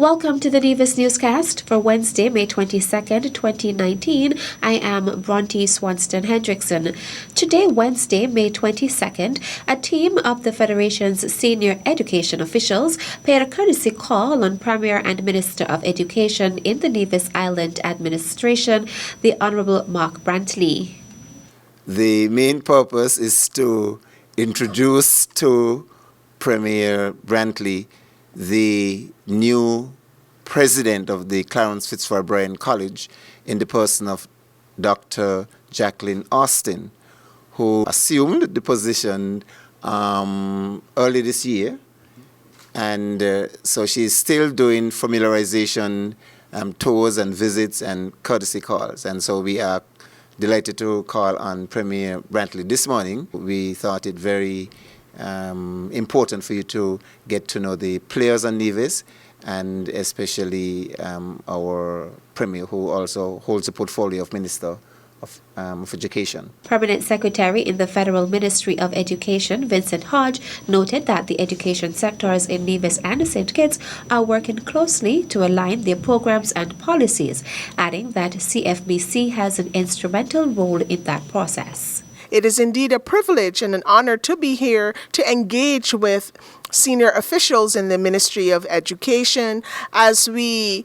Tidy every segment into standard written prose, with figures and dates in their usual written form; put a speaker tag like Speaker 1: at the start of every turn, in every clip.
Speaker 1: Welcome to the Nevis Newscast for Wednesday, May 22nd, 2019. I am Bronte Swanston Hendrickson. Today, Wednesday, May 22nd, a team of the Federation's senior education officials paid a courtesy call on Premier and Minister of Education in the Nevis Island Administration, the Honourable Mark Brantley.
Speaker 2: The main purpose is to introduce to Premier Brantley the new president of the Clarence Fitzroy College in the person of Dr. Jacqueline Austin, who assumed the position early this year. And so she's still doing familiarization tours and visits and courtesy calls. And so we are delighted to call on Premier Brantley this morning. We thought it very important for you to get to know the players on Nevis, and especially our Premier, who also holds a portfolio of Minister of Education.
Speaker 1: Permanent Secretary in the Federal Ministry of Education, Vincent Hodge, noted that the education sectors in Nevis and St. Kitts are working closely to align their programs and policies, adding that CFBC has an instrumental role in that process.
Speaker 3: It is indeed a privilege and an honor to be here to engage with senior officials in the Ministry of Education as we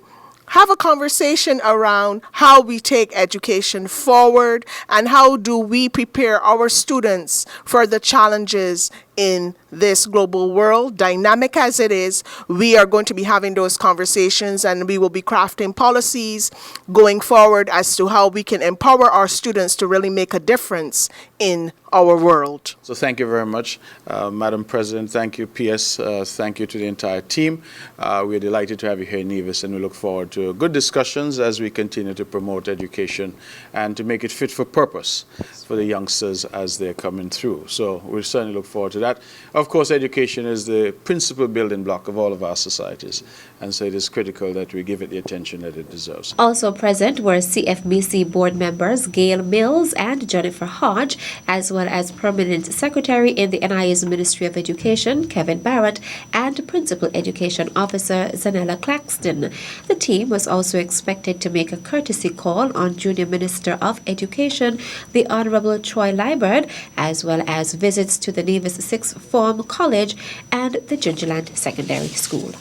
Speaker 3: have a conversation around how we take education forward and how do we prepare our students for the challenges in this global world. Dynamic as it is, we are going to be having those conversations, and we will be crafting policies going forward as to how we can empower our students to really make a difference in our world.
Speaker 4: So thank you very much, Madam President. Thank you, PS. Thank you to the entire team. We're delighted to have you here in Nevis, and we look forward to good discussions as we continue to promote education and to make it fit for purpose for the youngsters as they're coming through. So we certainly look forward to that. Of course, education is the principal building block of all of our societies, and so it is critical that we give it the attention that it deserves.
Speaker 1: Also present were CFBC board members Gail Mills and Jennifer Hodge, as well as Permanent Secretary in the NIA's Ministry of Education, Kevin Barrett, and Principal Education Officer Zanella Claxton. The team was also expected to make a courtesy call on Junior Minister of Education, the Honourable Troy Liburd, as well as visits to the Nevis Sixth Form College and the Gingerland Secondary School.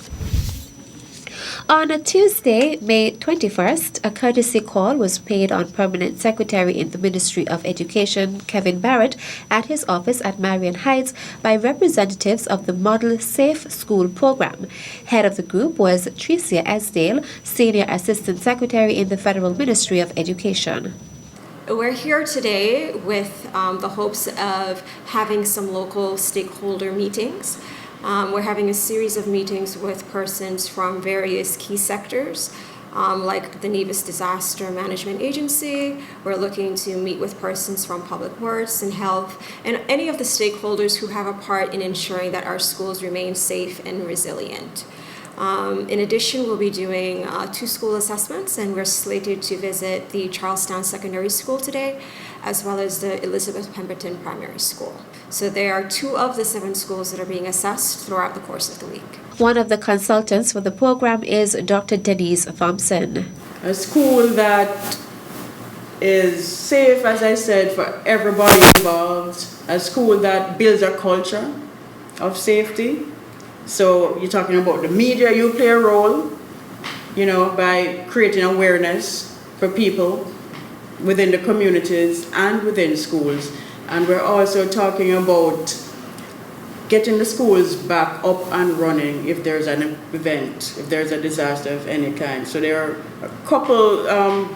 Speaker 1: On a Tuesday, May 21st, a courtesy call was paid on Permanent Secretary in the Ministry of Education, Kevin Barrett, at his office at Marion Heights by representatives of the Model Safe School Program. Head of the group was Tricia Esdale, Senior Assistant Secretary in the Federal Ministry of Education.
Speaker 5: We're here today with the hopes of having some local stakeholder meetings. We're having a series of meetings with persons from various key sectors, like the Nevis Disaster Management Agency. We're looking to meet with persons from Public Works and Health, and any of the stakeholders who have a part in ensuring that our schools remain safe and resilient. In addition, we'll be doing 2 school assessments, and we're slated to visit the Charlestown Secondary School today, as well as the Elizabeth Pemberton Primary School. So there are 2 of the 7 schools that are being assessed throughout the course of the week.
Speaker 1: One of the consultants for the program is Dr. Denise Thompson.
Speaker 6: A school that is safe, as I said, for everybody involved. A school that builds a culture of safety. So you're talking about the media, you play a role, by creating awareness for people within the communities and within schools. And we're also talking about getting the schools back up and running if there's an event, if there's a disaster of any kind. So there are a couple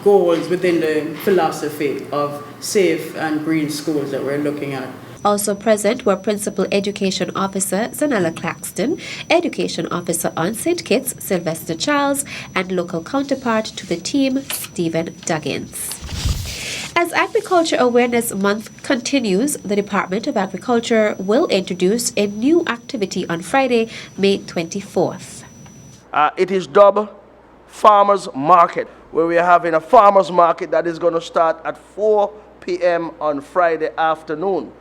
Speaker 6: goals within the philosophy of safe and green schools that we're looking at.
Speaker 1: Also present were Principal Education Officer Zanella Claxton, Education Officer on St. Kitts, Sylvester Charles, and local counterpart to the team, Stephen Duggins. As Agriculture Awareness Month continues, the Department of Agriculture will introduce a new activity on Friday, May 24th.
Speaker 7: It is dubbed Farmers Market, where we are having a farmers market that is going to start at 4 p.m. on Friday afternoon.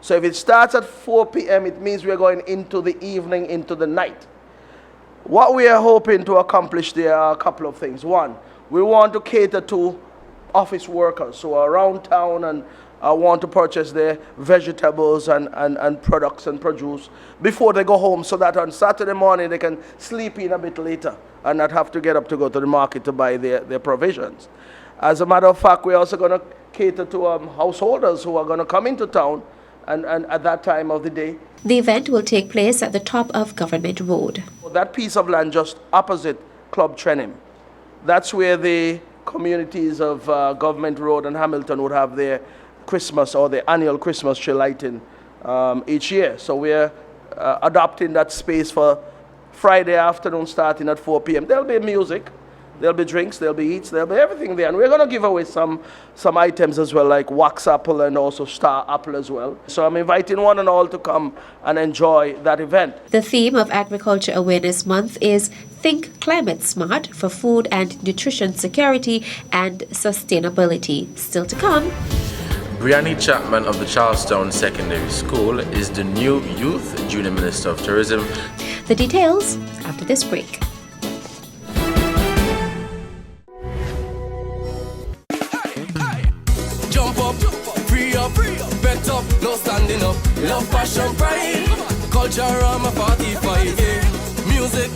Speaker 7: So if it starts at 4 p.m., it means we're going into the evening, into the night. What we are hoping to accomplish there are a couple of things. One, we want to cater to office workers who are around town and want to purchase their vegetables and products and produce before they go home, so that on Saturday morning they can sleep in a bit later and not have to get up to go to the market to buy their provisions. As a matter of fact, we're also going to cater to householders who are going to come into town and at that time of the day.
Speaker 1: The event will take place at the top of Government Road.
Speaker 7: That piece of land just opposite Club Trenham, that's where the communities of Government Road and Hamilton would have their Christmas or the annual Christmas tree lighting each year. So we're adopting that space for Friday afternoon starting at 4 p.m. There'll be music, there'll be drinks, there'll be eats, there'll be everything there. And we're going to give away some items as well, like wax apple and also star apple as well. So I'm inviting one and all to come and enjoy that event.
Speaker 1: The theme of Agriculture Awareness Month is Think Climate Smart for food and nutrition security and sustainability. Still to come.
Speaker 8: Brianni Chapman of the Charlestown Secondary School is the new Youth Junior Minister of Tourism.
Speaker 1: The details after this break.
Speaker 9: Jump up, free up, bet up, no standing up. Love, passion, pride, culture, I'm a party fight, yeah. Music,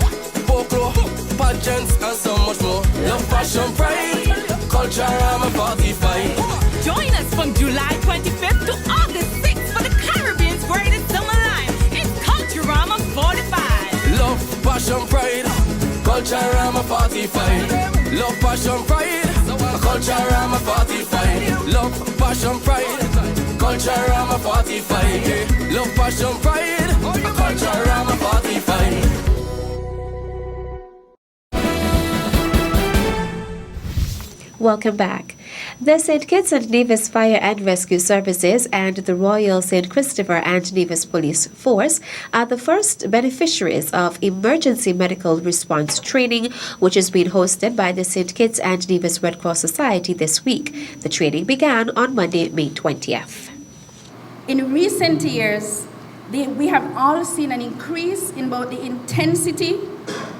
Speaker 9: folklore, pageants, and so much more. Love, passion, pride, culture, I'm a party fight.
Speaker 10: Join us from July 25th to August 6th for the Caribbean's greatest summer line. It's Culturama 45.
Speaker 9: Love, passion, pride, culturama party fight. Love, passion, pride, culturama party fight. Love, passion, pride, culturama party fight. Love, passion, pride, culturama party fight.
Speaker 1: Welcome back. The St. Kitts and Nevis Fire and Rescue Services and the Royal St. Christopher and Nevis Police Force are the first beneficiaries of emergency medical response training, which is being hosted by the St. Kitts and Nevis Red Cross Society this week. The training began on Monday, May 20th.
Speaker 11: In recent years, we have all seen an increase in both the intensity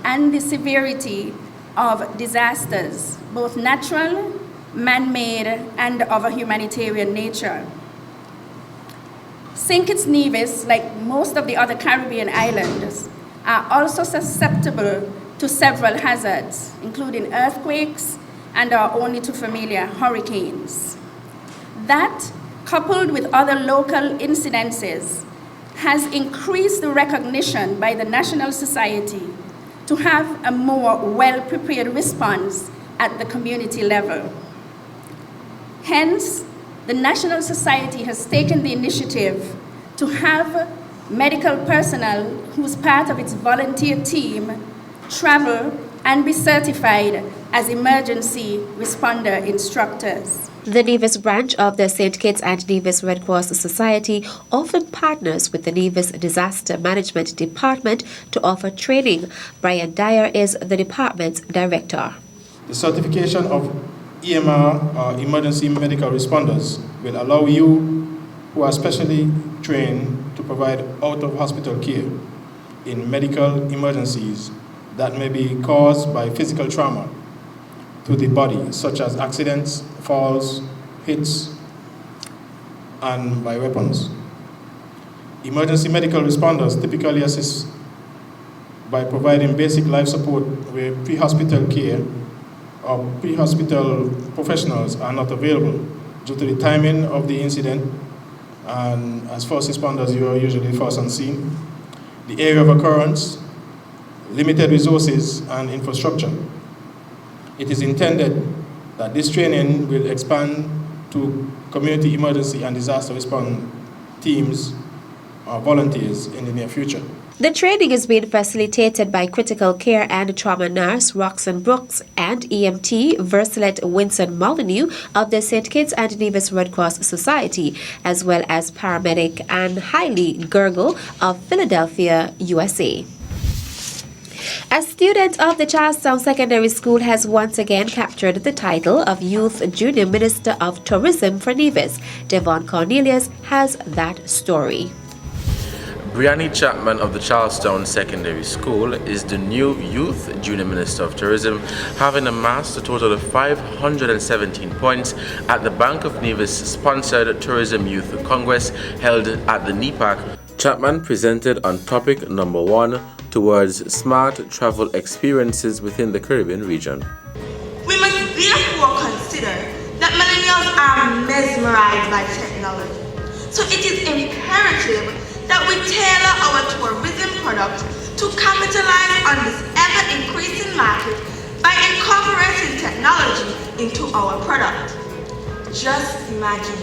Speaker 11: and the severity of disasters, both natural, man-made, and of a humanitarian nature. St. Kitts Nevis, like most of the other Caribbean islands, are also susceptible to several hazards, including earthquakes and our only too familiar hurricanes. That, coupled with other local incidences, has increased the recognition by the National Society to have a more well-prepared response at the community level. Hence, the National Society has taken the initiative to have medical personnel who's part of its volunteer team travel and be certified as emergency responder instructors.
Speaker 1: The Nevis branch of the St. Kitts and Nevis Red Cross Society often partners with the Nevis Disaster Management Department to offer training. Brian Dyer is the department's director.
Speaker 12: The certification of EMR, emergency medical responders, will allow you who are specially trained to provide out-of-hospital care in medical emergencies that may be caused by physical trauma to the body, such as accidents, falls, hits, and by weapons. Emergency medical responders typically assist by providing basic life support where pre-hospital care or pre-hospital professionals are not available due to the timing of the incident, and as first responders you are usually first on scene, the area of occurrence, limited resources and infrastructure. It is intended that this training will expand to community emergency and disaster response teams or volunteers in the near future.
Speaker 1: The training is being facilitated by critical care and trauma nurse Roxanne Brooks and EMT Versaillet Winson Molyneux of the St. Kitts and Nevis Red Cross Society, as well as paramedic Anne Hailey Gergel of Philadelphia, USA. A student of the Charlestown Secondary School has once again captured the title of Youth Junior Minister of Tourism for Nevis. Devon Cornelius has that story.
Speaker 8: Brianna Chapman of the Charlestown Secondary School is the new Youth Junior Minister of Tourism, having amassed a total of 517 points at the Bank of Nevis-sponsored Tourism Youth Congress held at the NEPAC. Chapman presented on topic number 1 towards smart travel experiences within the Caribbean region.
Speaker 13: We must therefore consider that millennials are mesmerized by technology. So it is imperative that we tailor our tourism product to capitalize on this ever-increasing market by incorporating technology into our product. Just imagine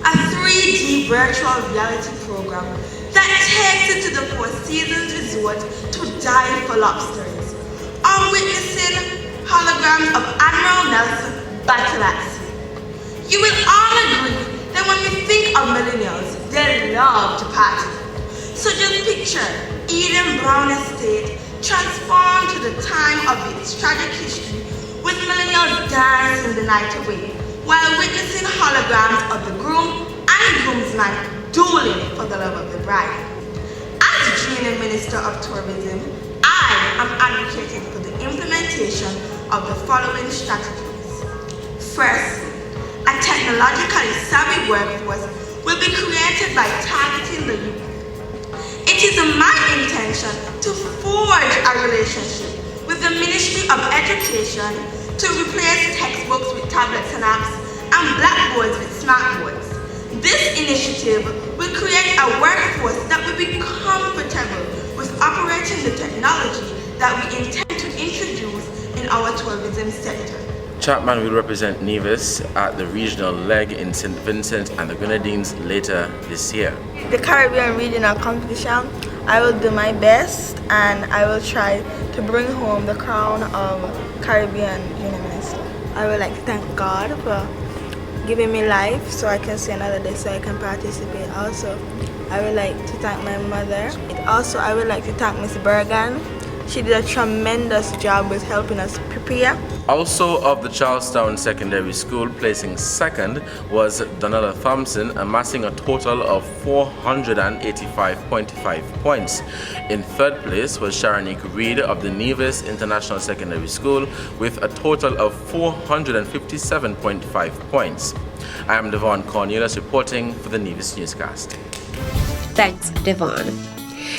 Speaker 13: a 3D virtual reality program that takes you to the Four Seasons Resort to dive for lobsters, or witnessing holograms of Admiral Nelson battle at sea. You will all agree that when we think of millennials, they love to party. So just picture Eden Brown Estate transformed to the time of its tragic history, with millennials dancing the night away while witnessing holograms of the groom and groomsman dueling for the love of the bride. As Junior Minister of Tourism, I am advocating for the implementation of the following strategies. First, a technologically savvy workforce will be created by targeting the youth. It is my intention to forge a relationship with the Ministry of Education to replace textbooks with tablets and apps and blackboards with smartboards. This initiative will create a workforce that will be comfortable with operating the technology that we intend to introduce in our tourism sector.
Speaker 8: Chapman will represent Nevis at the regional leg in St. Vincent and the Grenadines later this year.
Speaker 14: The Caribbean regional competition, I will do my best and I will try to bring home the crown of Caribbean Junior Minister. I would like to thank God for giving me life so I can see another day so I can participate. Also, I would like to thank my mother. I would like to thank Miss Bergan. She did a tremendous job with helping us prepare.
Speaker 8: Also of the Charlestown Secondary School, placing second was Donella Thompson, amassing a total of 485.5 points. In third place was Sharonique Reed of the Nevis International Secondary School with a total of 457.5 points. I am Devon Cornelius reporting for the Nevis Newscast.
Speaker 1: Thanks, Devon.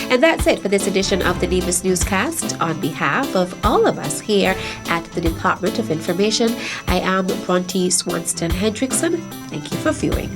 Speaker 1: And that's it for this edition of the Nevis Newscast. On behalf of all of us here at the Department of Information, I am Bronte Swanston Hendrickson. Thank you for viewing.